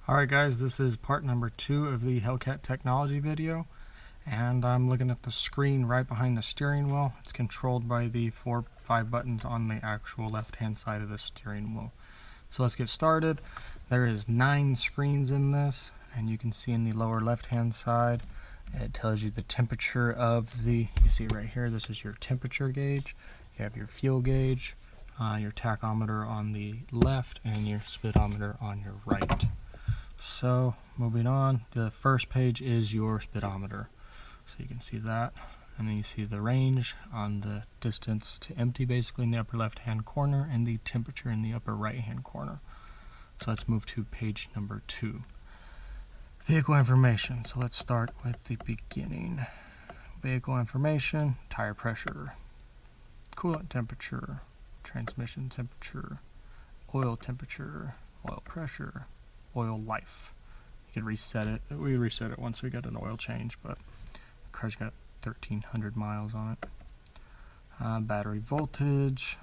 Alright guys, this is part number 2 of the Hellcat technology video, and I'm looking at the screen right behind the steering wheel. It's controlled by the 4-5 buttons on the actual left hand side of the steering wheel. So let's get started. There is 9 screens in this, and you can see in the lower left hand side it tells you the temperature of the, you see right here, this is your temperature gauge. You have your fuel gauge, your tachometer on the left, and your speedometer on your right. So moving on, the first page is your speedometer, so you can see that, and then you see the range on the distance to empty basically in the upper left hand corner, and the temperature in the upper right hand corner. So let's move to page number 2, vehicle information. So let's start with the beginning. Vehicle information: tire pressure, coolant temperature, transmission temperature, oil temperature, oil pressure, oil life. You can reset it. We reset it once we got an oil change, but the car's got 1,300 miles on it. Battery voltage,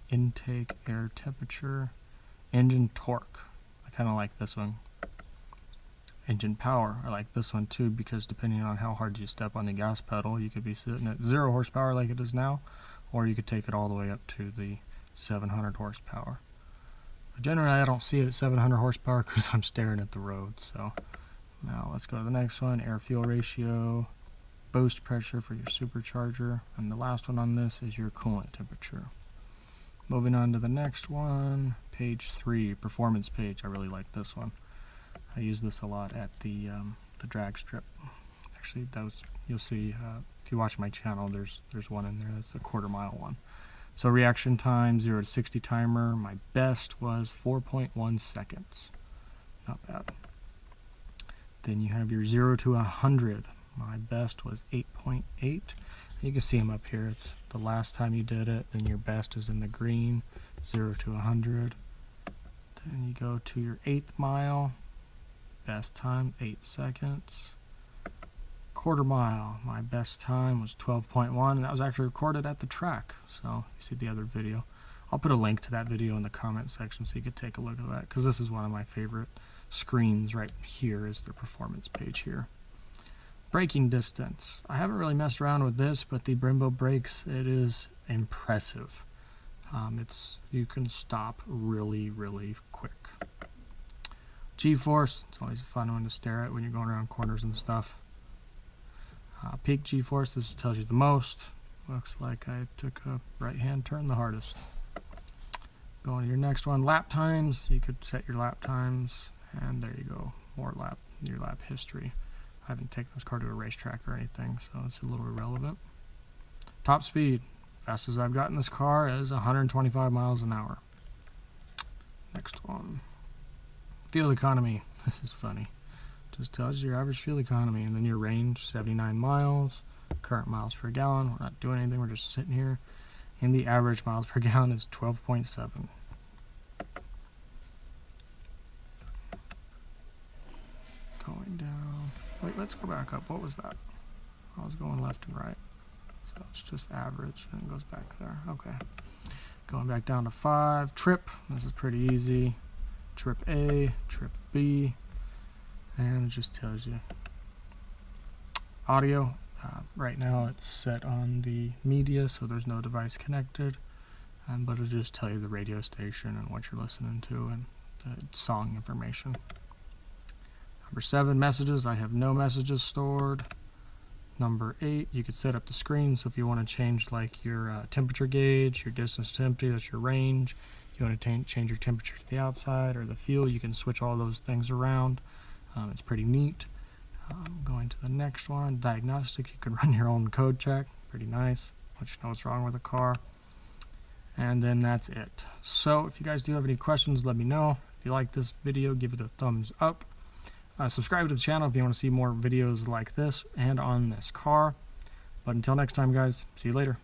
intake air temperature, engine torque. I kind of like this one. Engine power, I like this one too, because depending on how hard you step on the gas pedal, you could be sitting at 0 horsepower like it is now, or you could take it all the way up to the 700 horsepower. Generally, I don't see it at 700 horsepower because I'm staring at the road. So now let's go to the next one: air-fuel ratio, boost pressure for your supercharger, and the last one on this is your coolant temperature. Moving on to the next one, page 3, performance page. I really like this one. I use this a lot at the drag strip. Actually, you'll see if you watch my channel. There's one in there. That's the quarter-mile one. So reaction time, 0 to 60 timer. My best was 4.1 seconds. Not bad. Then you have your 0 to 100. My best was 8.8. You can see them up here. It's the last time you did it. Then your best is in the green, 0 to 100. Then you go to your 8th mile. Best time, 8 seconds. Quarter mile, my best time was 12.1, and that was actually recorded at the track. So you see the other video. I'll put a link to that video in the comment section so you could take a look at that, because this is one of my favorite screens right here, is the performance page here. Braking distance. I haven't really messed around with this, but the Brembo brakes, it is impressive. You can stop really, really quick. G-force, it's always a fun one to stare at when you're going around corners and stuff. Peak G-force, this tells you the most. Looks like I took a right-hand turn the hardest. Going to your next one, lap times. You could set your lap times, and there you go, your lap history. I haven't taken this car to a racetrack or anything, so it's a little irrelevant. Top speed, fastest I've gotten this car is 125 miles an hour. Next one, fuel economy. This is funny. Just tells you your average fuel economy, and then your range, 79 miles, current miles per gallon. We're not doing anything, we're just sitting here, and the average miles per gallon is 12.7. Going down, wait, let's go back up. What was that? I was going left and right, so it's just average, and it goes back there. Okay, going back down to 5. Trip, this is pretty easy. Trip A, trip B, and it just tells you. Audio, right now it's set on the media, so there's no device connected, but it'll just tell you the radio station and what you're listening to and the song information. Number 7, messages. I have no messages stored. Number 8, you could set up the screen, so if you want to change like your temperature gauge, your distance to empty, that's your range. If you want to change your temperature to the outside or the fuel, you can switch all those things around. It's pretty neat. Going to the next one, diagnostic. You can run your own code check. Pretty nice. Let you know what's wrong with the car. And then that's it. So if you guys do have any questions, let me know. If you like this video, give it a thumbs up. Subscribe to the channel if you want to see more videos like this and on this car. But until next time, guys, see you later.